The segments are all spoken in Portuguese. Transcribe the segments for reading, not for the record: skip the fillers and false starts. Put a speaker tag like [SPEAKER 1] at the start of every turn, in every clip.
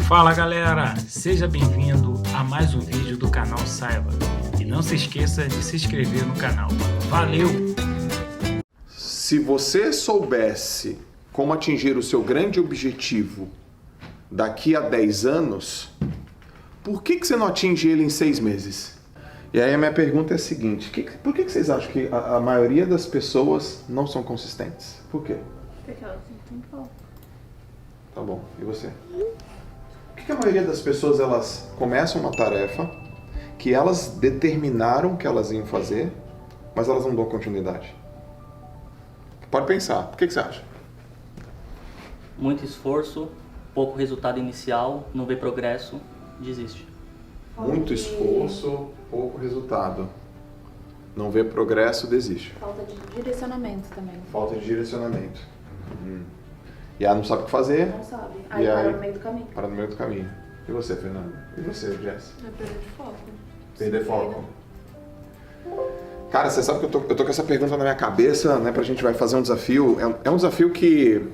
[SPEAKER 1] Fala galera, seja bem-vindo a mais um vídeo do canal Saiba e não se esqueça de se inscrever no canal. Valeu!
[SPEAKER 2] Se você soubesse como atingir o seu grande objetivo daqui a 10 anos, por que você não atinge ele em 6 meses? E aí a minha pergunta é a seguinte, por que vocês acham que a maioria das pessoas não são consistentes? Por quê?
[SPEAKER 3] Porque elas não têm foco.
[SPEAKER 2] Tá bom, e você? Por que a maioria das pessoas elas começam uma tarefa que elas determinaram que elas iam fazer, mas elas não dão continuidade? Pode pensar, por que você acha?
[SPEAKER 4] Muito esforço, pouco resultado inicial, não vê progresso, desiste.
[SPEAKER 2] Muito esforço, pouco resultado. Não vê progresso, desiste.
[SPEAKER 3] Falta de direcionamento também.
[SPEAKER 2] Falta de direcionamento. E ela não sabe o que fazer.
[SPEAKER 3] Não sabe. Aí para no meio do caminho.
[SPEAKER 2] Para no meio do caminho. E você, Fernanda? E você, Jess?
[SPEAKER 3] É perder de foco.
[SPEAKER 2] Perder foco. Cara, você sabe que eu tô com essa pergunta na minha cabeça, né? Pra gente vai fazer um desafio. É um desafio que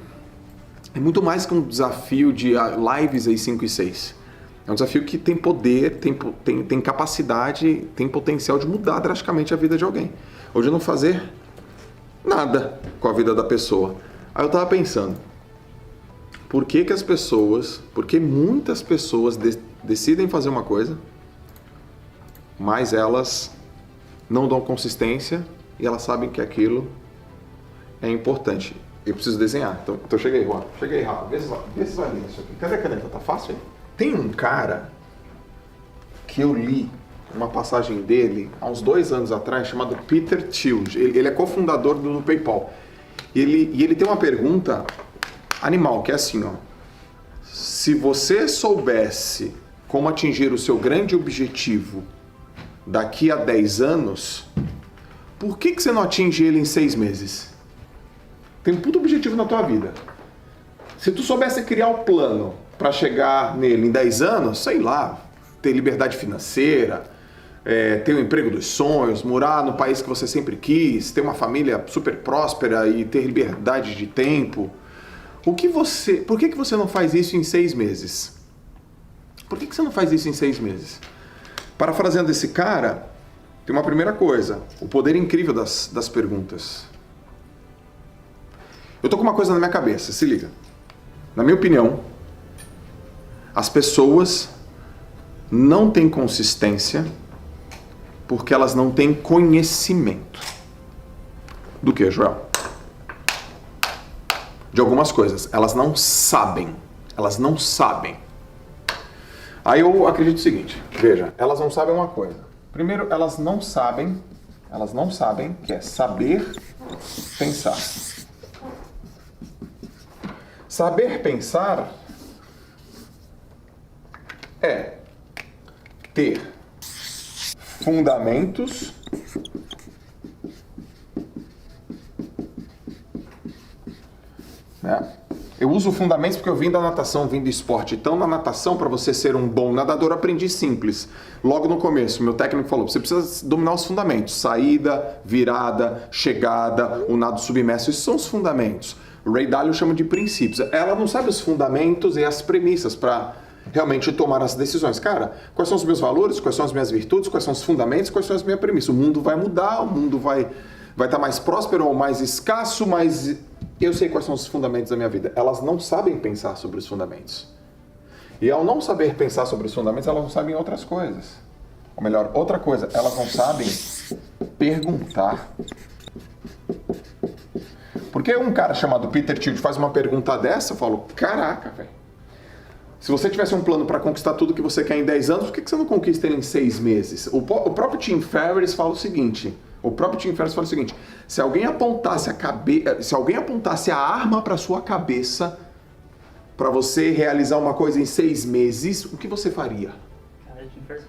[SPEAKER 2] é muito mais que um desafio de lives aí 5 e 6. É um desafio que tem poder, tem capacidade, tem potencial de mudar drasticamente a vida de alguém. Ou de não fazer nada com a vida da pessoa. Aí eu tava pensando, por que muitas pessoas decidem fazer uma coisa, mas elas não dão consistência e elas sabem que aquilo é importante. Eu preciso desenhar. Então cheguei, Juan. Cheguei rápido. Vê se vai ler isso aqui. Cadê a caneta? Tá fácil aí? Tem um cara que eu li uma passagem dele há uns 2 anos atrás, chamado Peter Thiel. Ele é cofundador do PayPal. E ele tem uma pergunta animal, que é assim, ó. Se você soubesse como atingir o seu grande objetivo daqui a 10 anos, por que você não atinge ele em 6 meses? Tem um puto objetivo na tua vida. Se tu soubesse criar o plano para chegar nele em 10 anos, sei lá, ter liberdade financeira, ter o emprego dos sonhos, morar no país que você sempre quis, ter uma família super próspera e ter liberdade de tempo. Por que você não faz isso em 6 meses? Por que você não faz isso em 6 meses? Parafraseando esse cara, tem uma primeira coisa, o poder incrível das perguntas. Eu tô com uma coisa na minha cabeça, se liga. Na minha opinião, as pessoas não têm consistência porque elas não têm conhecimento. Do que, Joel? De algumas coisas. Elas não sabem. Elas não sabem. Aí eu acredito o seguinte, veja, elas não sabem uma coisa. Primeiro, elas não sabem que é saber pensar. Saber pensar é ter fundamentos né? Eu uso fundamentos porque eu vim da natação, vim do esporte. Então, na natação, para você ser um bom nadador, eu aprendi simples. Logo no começo, meu técnico falou, você precisa dominar os fundamentos. Saída, virada, chegada, o nado submerso. Esses são os fundamentos. O Ray Dalio chama de princípios. Ela não sabe os fundamentos e as premissas para realmente tomar as decisões. Cara, quais são os meus valores, quais são as minhas virtudes, quais são os fundamentos, quais são as minhas premissas. O mundo vai mudar, o mundo vai estar mais próspero ou mais escasso, mas eu sei quais são os fundamentos da minha vida. Elas não sabem pensar sobre os fundamentos. E ao não saber pensar sobre os fundamentos, elas não sabem outras coisas. Ou melhor, outra coisa, elas não sabem perguntar. Porque um cara chamado Peter Thiel faz uma pergunta dessa, eu falo, caraca, velho. Se você tivesse um plano para conquistar tudo que você quer em 10 anos, por que você não conquista ele em 6 meses? O próprio Tim Ferriss fala o seguinte, se alguém apontasse a arma para sua cabeça para você realizar uma coisa em 6 meses, o que você faria?
[SPEAKER 4] Cara, Tim Ferriss,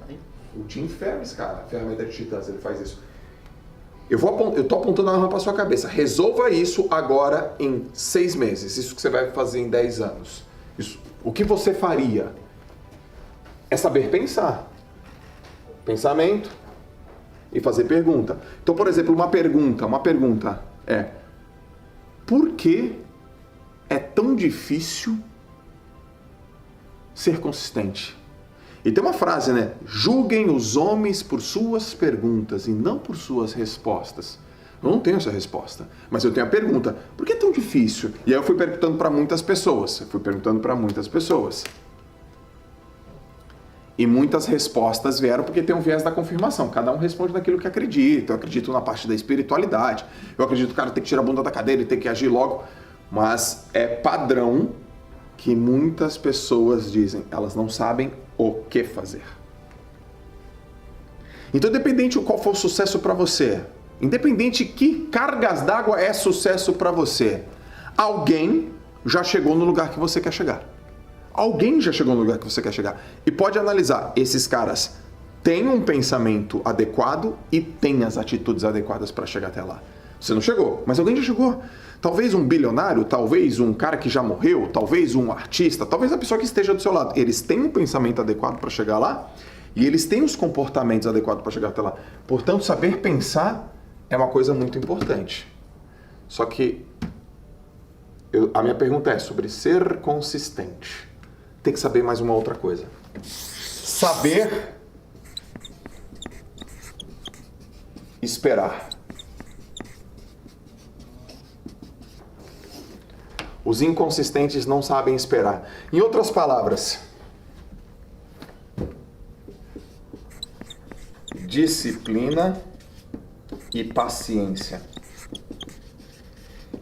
[SPEAKER 2] o Tim Ferriss, cara, a ferramenta de Titãs, ele faz isso. Eu tô apontando a arma para sua cabeça. Resolva isso agora em 6 meses. Isso que você vai fazer em 10 anos. Isso. O que você faria? É saber pensar. Pensamento e fazer pergunta. Então, por exemplo, uma pergunta é: por que é tão difícil ser consistente. E tem uma frase, né? Julguem os homens por suas perguntas e não por suas respostas. Eu não tenho essa resposta, mas eu tenho a pergunta, por que é tão difícil? E aí eu fui perguntando para muitas pessoas, E muitas respostas vieram porque tem um viés da confirmação. Cada um responde daquilo que acredita. Eu acredito na parte da espiritualidade. Eu acredito que o cara tem que tirar a bunda da cadeira e tem que agir logo. Mas é padrão que muitas pessoas dizem, elas não sabem o que fazer. Então, independente de qual for o sucesso para você, independente que cargas d'água é sucesso para você, alguém já chegou no lugar que você quer chegar. Alguém já chegou no lugar que você quer chegar. E pode analisar, esses caras têm um pensamento adequado e têm as atitudes adequadas para chegar até lá. Você não chegou, mas alguém já chegou. Talvez um bilionário, talvez um cara que já morreu, talvez um artista, talvez a pessoa que esteja do seu lado. Eles têm um pensamento adequado para chegar lá e eles têm os comportamentos adequados para chegar até lá. Portanto, saber pensar é uma coisa muito importante. Só que a minha pergunta é sobre ser consistente. Tem que saber mais uma outra coisa. Saber esperar. Os inconsistentes não sabem esperar. Em outras palavras, disciplina e paciência.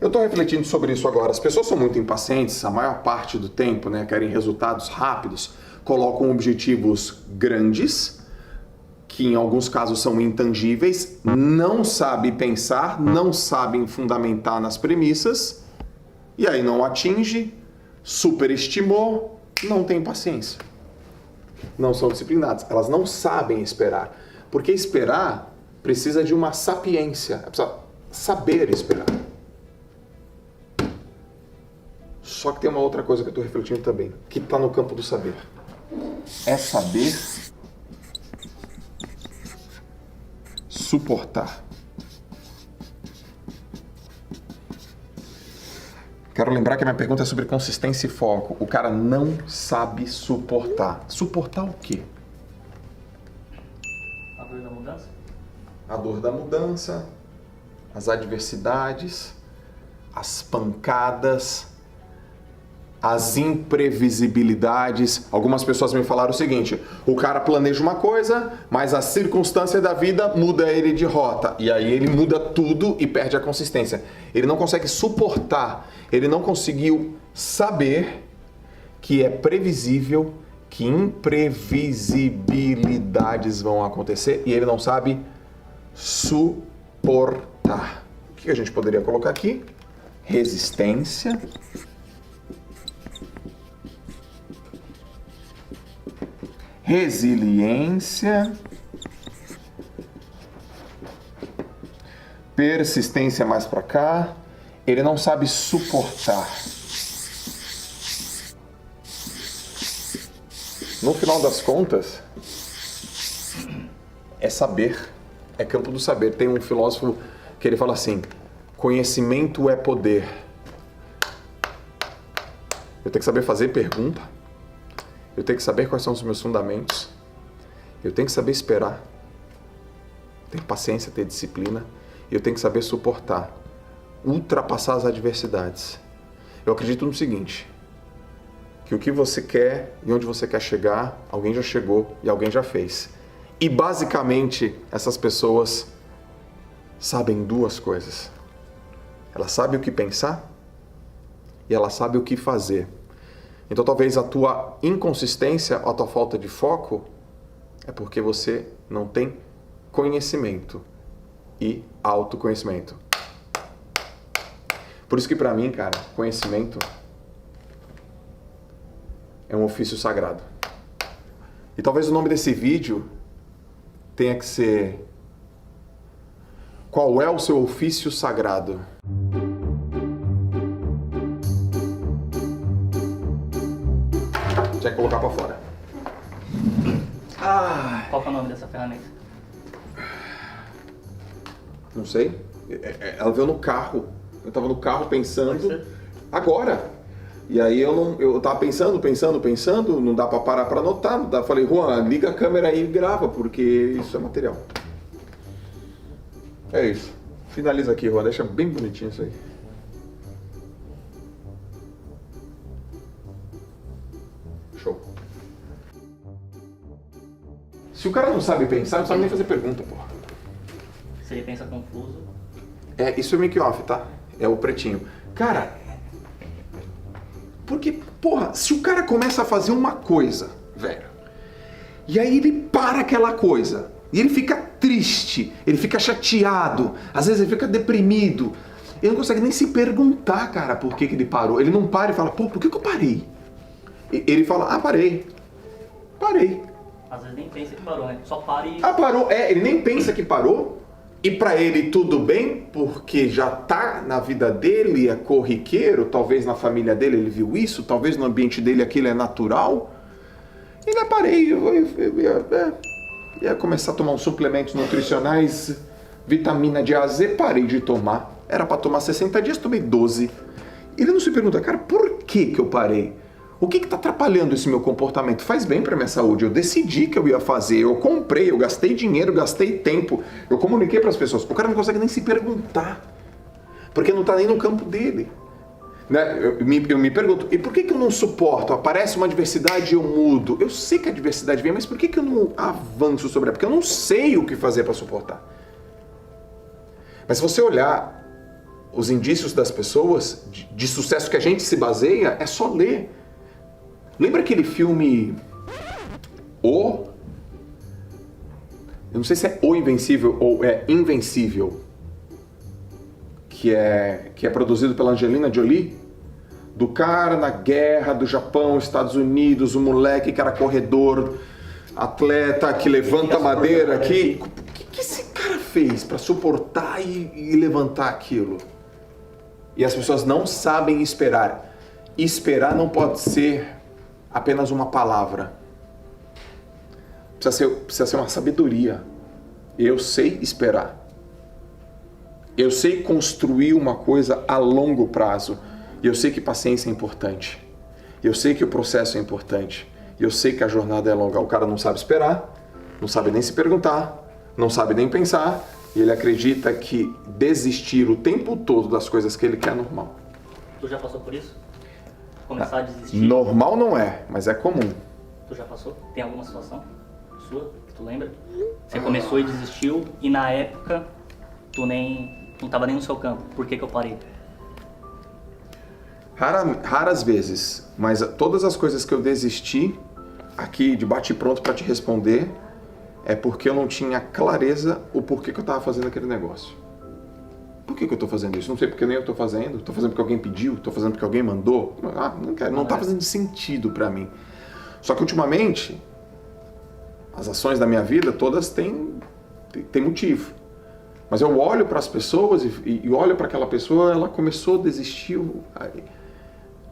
[SPEAKER 2] Eu estou refletindo sobre isso agora. As pessoas são muito impacientes, a maior parte do tempo, né? Querem resultados rápidos, colocam objetivos grandes, que em alguns casos são intangíveis, não sabem pensar, não sabem fundamentar nas premissas, e aí não atinge, superestimou, não tem paciência. Não são disciplinadas, elas não sabem esperar. Porque esperar precisa de uma sapiência, precisa saber esperar. Só que tem uma outra coisa que eu estou refletindo também, que está no campo do saber. É saber suportar. Quero lembrar que a minha pergunta é sobre consistência e foco. O cara não sabe suportar. Suportar o quê?
[SPEAKER 4] A dor da mudança?
[SPEAKER 2] A dor da mudança, as adversidades, as pancadas, as imprevisibilidades. Algumas pessoas me falaram o seguinte: o cara planeja uma coisa, mas a circunstância da vida muda ele de rota. E aí ele muda tudo e perde a consistência. Ele não consegue suportar, ele não conseguiu saber que é previsível, que imprevisibilidades vão acontecer e ele não sabe suportar. O que a gente poderia colocar aqui? Resistência. Resiliência, persistência mais para cá, ele não sabe suportar. No final das contas, é saber, é campo do saber. Tem um filósofo que ele fala assim: conhecimento é poder. Eu tenho que saber fazer pergunta. Eu tenho que saber quais são os meus fundamentos. Eu tenho que saber esperar. Ter paciência, ter disciplina. E eu tenho que saber suportar. Ultrapassar as adversidades. Eu acredito no seguinte: que o que você quer e onde você quer chegar, alguém já chegou e alguém já fez. E basicamente, essas pessoas sabem duas coisas. Elas sabem o que pensar e elas sabem o que fazer. Então talvez a tua inconsistência, a tua falta de foco é porque você não tem conhecimento e autoconhecimento. Por isso que pra mim, cara, conhecimento é um ofício sagrado. E talvez o nome desse vídeo tenha que ser: qual é o seu ofício sagrado? Tinha que colocar pra fora.
[SPEAKER 4] Qual que é o nome dessa ferramenta?
[SPEAKER 2] Não sei. Ela veio no carro. Eu tava no carro pensando.
[SPEAKER 4] Pode ser?
[SPEAKER 2] Agora. E aí eu tava pensando, não dá pra parar pra anotar, não dá. Falei, Juan, liga a câmera aí e grava, porque isso é material. É isso. Finaliza aqui, Juan, deixa bem bonitinho isso aí. Show. Se o cara não sabe pensar, não sabe nem fazer pergunta, porra.
[SPEAKER 4] Se ele pensa confuso.
[SPEAKER 2] É, isso é make-off, tá? É o pretinho. Cara, porque, porra, se o cara começa a fazer uma coisa, velho, e aí ele para aquela coisa, e ele fica triste, ele fica chateado, às vezes ele fica deprimido, ele não consegue nem se perguntar, cara, por que ele parou. Ele não para e fala, pô, por que eu parei? Ele fala, parei.
[SPEAKER 4] Às vezes nem pensa que parou, né? Só para e...
[SPEAKER 2] Parou. Ele nem pensa que parou. E pra ele tudo bem, porque já tá na vida dele, é corriqueiro, talvez na família dele ele viu isso, talvez no ambiente dele aquilo é natural. E parei, eu ia começar a tomar uns suplementos nutricionais, vitamina de A a Z, parei de tomar. Era pra tomar 60 dias, tomei 12. Ele não se pergunta, cara, por que eu parei? O que está atrapalhando esse meu comportamento? Faz bem para minha saúde. Eu decidi que eu ia fazer, eu comprei, eu gastei dinheiro, gastei tempo, eu comuniquei para as pessoas. O cara não consegue nem se perguntar, porque não está nem no campo dele. Né? Eu me pergunto, e por que eu não suporto? Aparece uma adversidade e eu mudo. Eu sei que a adversidade vem, mas por que eu não avanço sobre ela? Porque eu não sei o que fazer para suportar. Mas se você olhar os indícios das pessoas de sucesso que a gente se baseia, é só ler. Lembra aquele filme Eu não sei se é O Invencível ou é Invencível, que é produzido pela Angelina Jolie, do cara na guerra do Japão, Estados Unidos, o moleque que era corredor, atleta, que levanta madeira aqui. O que esse cara fez para suportar e levantar aquilo? E as pessoas não sabem esperar. Esperar não pode ser apenas uma palavra. Precisa ser uma sabedoria. Eu sei esperar. Eu sei construir uma coisa a longo prazo. E eu sei que paciência é importante. Eu sei que o processo é importante. E eu sei que a jornada é longa. O cara não sabe esperar, não sabe nem se perguntar, não sabe nem pensar. E ele acredita que desistir o tempo todo das coisas que ele quer é normal.
[SPEAKER 4] Tu já passou por isso? Começar a desistir?
[SPEAKER 2] Normal não é, mas é comum.
[SPEAKER 4] Tu já passou? Tem alguma situação sua que tu lembra? Você começou e desistiu e na época tu não tava nem no seu campo. Por que eu parei?
[SPEAKER 2] Raras vezes, mas todas as coisas que eu desisti aqui de bate-pronto para te responder é porque eu não tinha clareza o porquê que eu estava fazendo aquele negócio. Por que eu estou fazendo isso? Não sei porque nem eu estou fazendo porque alguém pediu, estou fazendo porque alguém mandou. Não quero, não está fazendo sentido para mim. Só que ultimamente, as ações da minha vida todas têm motivo. Mas eu olho para as pessoas e olho para aquela pessoa, ela começou a desistir.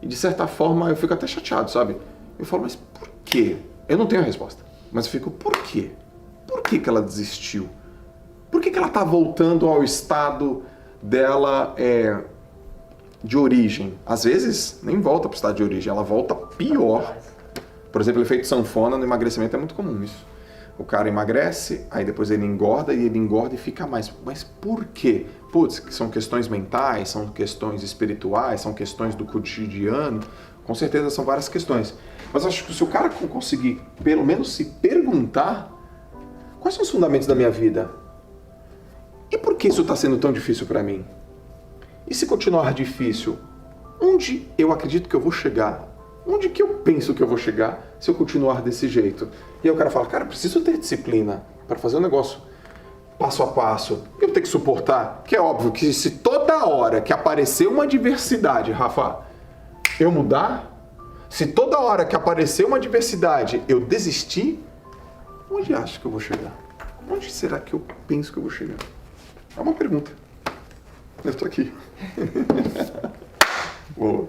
[SPEAKER 2] E de certa forma eu fico até chateado, sabe? Eu falo, mas por quê? Eu não tenho a resposta. Mas eu fico, por quê? Por que ela desistiu? Por que ela está voltando ao estado dela de origem? Às vezes nem volta para o estado de origem, ela volta pior. Por exemplo, o efeito sanfona no emagrecimento é muito comum isso. O cara emagrece, aí depois ele engorda e fica mais. Mas por quê? Putz, são questões mentais, são questões espirituais, são questões do cotidiano. Com certeza são várias questões. Mas acho que se o cara conseguir pelo menos se perguntar quais são os fundamentos da minha vida? E por que isso está sendo tão difícil para mim? E se continuar difícil, onde eu acredito que eu vou chegar? Onde que eu penso que eu vou chegar se eu continuar desse jeito? E aí o cara fala, cara, preciso ter disciplina para fazer um negócio passo a passo. Eu tenho que suportar, que é óbvio que se toda hora que aparecer uma adversidade, Rafa, eu mudar, se toda hora que aparecer uma adversidade eu desistir, onde acho que eu vou chegar? Onde será que eu penso que eu vou chegar? É uma pergunta. Eu estou aqui. Boa.